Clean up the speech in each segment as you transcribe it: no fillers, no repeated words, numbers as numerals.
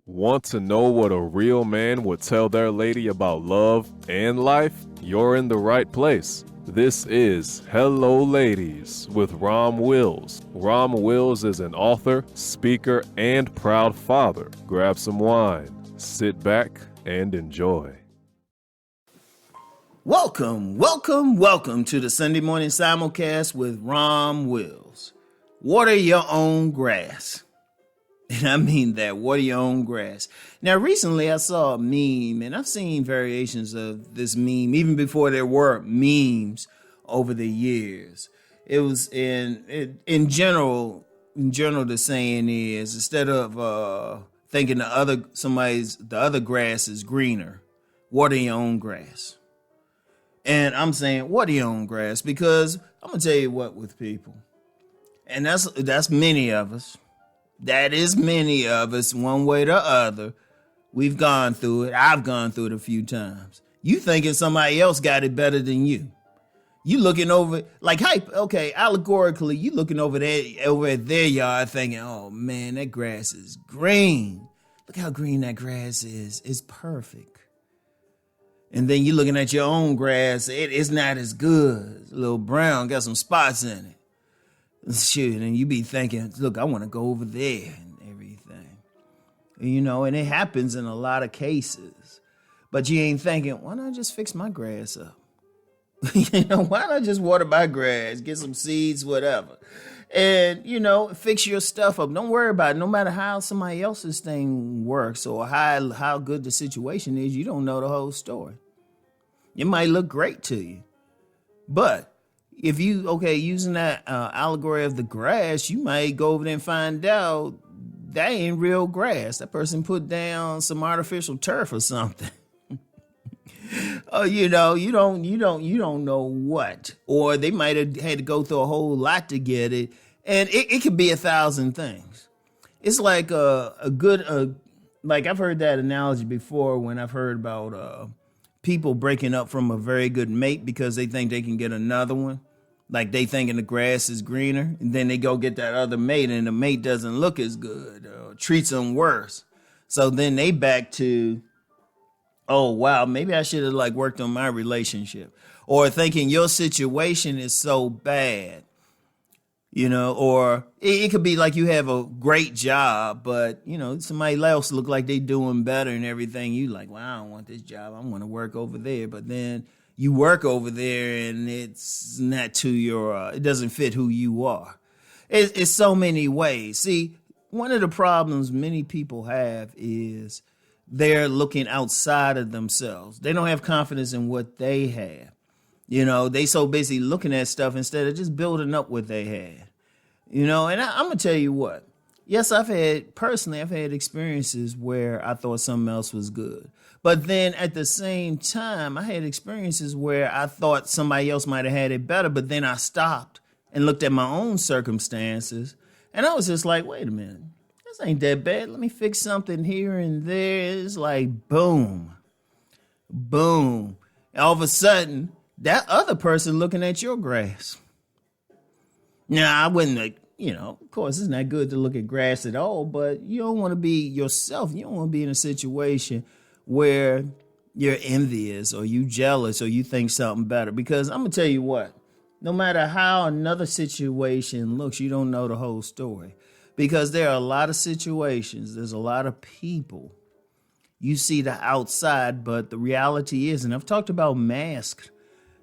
Want to know what a real man would tell their lady about love and life? You're in the right place. This is Hello Ladies with Rom Wills. Rom Wills is an author, speaker, and proud father. Grab some wine, sit back, and enjoy. Welcome to the Sunday morning simulcast with Rom Wills. Water your own grass. And I mean that, water your own grass. Now, recently I saw a meme, and I've seen variations of this meme, even before there were memes over the years. It was in general, the saying is, instead of thinking the other grass is greener, water your own grass. And I'm saying water your own grass because I'm going to tell you what with people. And that's many of us. That is many of us, one way or the other. We've gone through it. I've gone through it a few times. You thinking somebody else got it better than you. You looking over, like, allegorically, you looking over at their yard thinking, oh man, that grass is green. Look how green that grass is. It's perfect. And then you looking at your own grass, it's not as good. It's a little brown, got some spots in it. Shoot, and you be thinking, look, I want to go over there and everything. And it happens in a lot of cases. But you ain't thinking, why not just fix my grass up? Why not just water my grass, get some seeds, whatever. And, fix your stuff up. Don't worry about it. No matter how somebody else's thing works or how good the situation is, you don't know the whole story. It might look great to you. But if you, using that allegory of the grass, you might go over there and find out that ain't real grass. That person put down some artificial turf or something. Oh, you don't know what. Or they might have had to go through a whole lot to get it. And it could be 1,000 things. It's like like I've heard that analogy before when I've heard about people breaking up from a very good mate because they think they can get another one. Like they thinking the grass is greener, and then they go get that other mate, and the mate doesn't look as good or treats them worse. So then they back to, oh wow, maybe I should have worked on my relationship, or thinking your situation is so bad, or it could be like you have a great job, but somebody else look like they doing better and everything. You like, well, I don't want this job. I want to work over there, but then you work over there and it's not to it doesn't fit who you are. It's so many ways. See, one of the problems many people have is they're looking outside of themselves. They don't have confidence in what they have. They so busy looking at stuff instead of just building up what they had. And I'm going to tell you what. Yes, I've had experiences where I thought something else was good. But then at the same time, I had experiences where I thought somebody else might have had it better, but then I stopped and looked at my own circumstances, and I was just like, wait a minute, this ain't that bad. Let me fix something here and there. It's like, boom, boom. And all of a sudden, that other person looking at your grass. Now, I wouldn't of course, it's not good to look at grass at all, but you don't want to be yourself. You don't want to be in a situation where you're envious or you jealous or you think something better. Because I'm going to tell you what, no matter how another situation looks, you don't know the whole story. Because there are a lot of situations, there's a lot of people. You see the outside, but the reality is, and I've talked about masks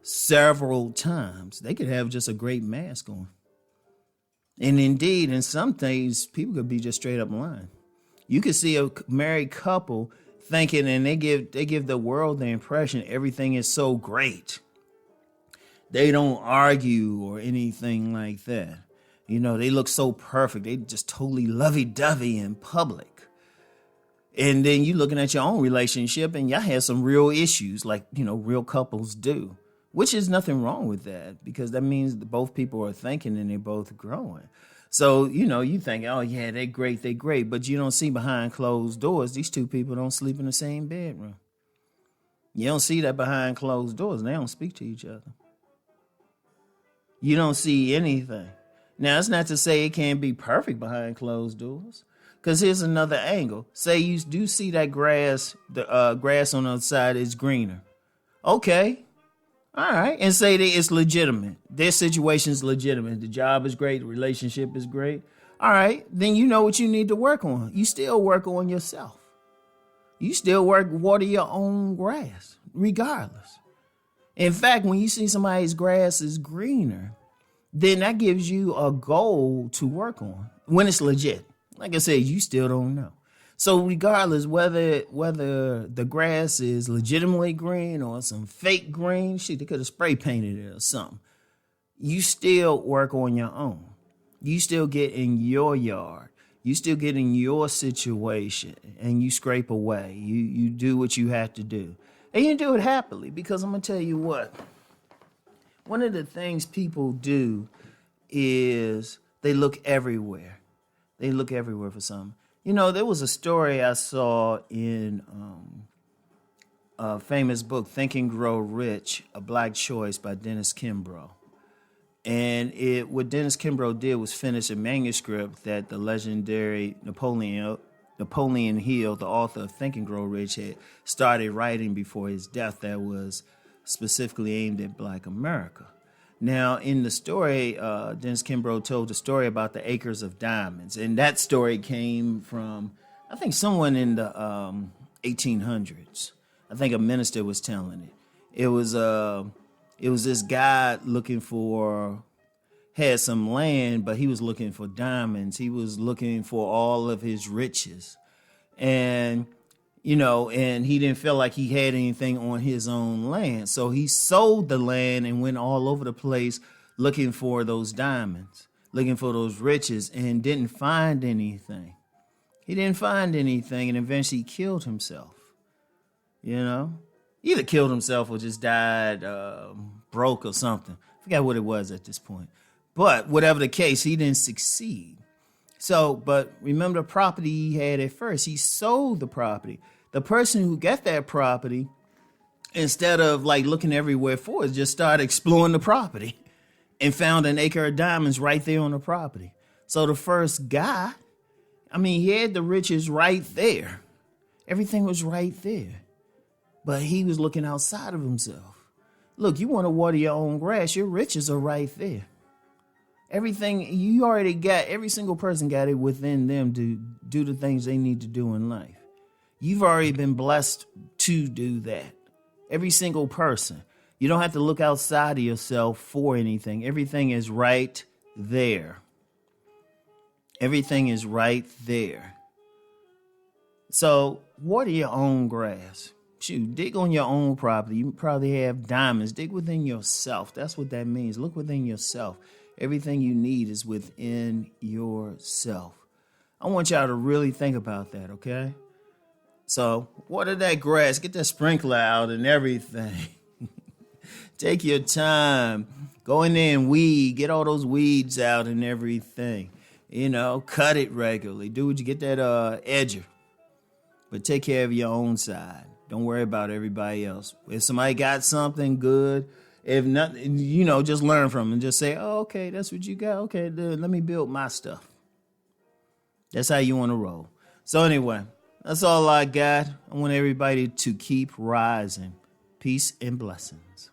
several times, they could have just a great mask on. And indeed, in some things, people could be just straight up lying. You could see a married couple thinking, and they give the world the impression everything is so great. They don't argue or anything like that. They look so perfect. They just totally lovey-dovey in public. And then you looking at your own relationship, and y'all have some real issues like, real couples do. Which is nothing wrong with that, because that means that both people are thinking and they're both growing. So, you think, oh, yeah, they're great. But you don't see behind closed doors, these two people don't sleep in the same bedroom. You don't see that behind closed doors. They don't speak to each other. You don't see anything. Now, it's not to say it can't be perfect behind closed doors. Because here's another angle. Say you do see that grass, the grass on the other side is greener. Okay. All right. And say that it's legitimate. Their situation is legitimate. The job is great. The relationship is great. All right. Then you know what you need to work on. You still work on yourself. You still water your own grass, regardless. In fact, when you see somebody's grass is greener, then that gives you a goal to work on when it's legit. Like I said, you still don't know. So regardless whether the grass is legitimately green or some fake green, shit, they could have spray painted it or something. You still work on your own. You still get in your yard. You still get in your situation and you scrape away. You do what you have to do. And you do it happily, because I'm going to tell you what. One of the things people do is they look everywhere. They look everywhere for something. You know, there was a story I saw in a famous book, Think and Grow Rich, A Black Choice by Dennis Kimbro. And what Dennis Kimbro did was finish a manuscript that the legendary Napoleon Hill, the author of Think and Grow Rich, had started writing before his death, that was specifically aimed at Black America. Now, in the story, Dennis Kimbro told the story about the acres of diamonds. And that story came from, I think, someone in the 1800s. I think a minister was telling it. It was this guy had some land, but he was looking for diamonds. He was looking for all of his riches. And and he didn't feel like he had anything on his own land. So he sold the land and went all over the place looking for those diamonds, looking for those riches, and didn't find anything. He didn't find anything, and eventually killed himself. Either killed himself or just died broke or something. I forgot what it was at this point. But whatever the case, he didn't succeed. So, but remember the property he had at first. He sold the property. The person who got that property, instead of like looking everywhere for it, just started exploring the property and found an acre of diamonds right there on the property. So the first guy, he had the riches right there. Everything was right there. But he was looking outside of himself. Look, you want to water your own grass, your riches are right there. Everything you already got, every single person got it within them to do the things they need to do in life. You've already been blessed to do that. Every single person. You don't have to look outside of yourself for anything. Everything is right there. Everything is right there. So water your own grass. Shoot, dig on your own property. You probably have diamonds. Dig within yourself. That's what that means. Look within yourself. Everything you need is within yourself. I want y'all to really think about that, okay? So, water that grass. Get that sprinkler out and everything. Take your time. Go in there and weed. Get all those weeds out and everything. Cut it regularly. Do what you get that edger. But take care of your own side. Don't worry about everybody else. If somebody got something good, if not, just learn from them and just say, oh, okay, that's what you got. Okay, dude, let me build my stuff. That's how you want to roll. So anyway, that's all I got. I want everybody to keep rising. Peace and blessings.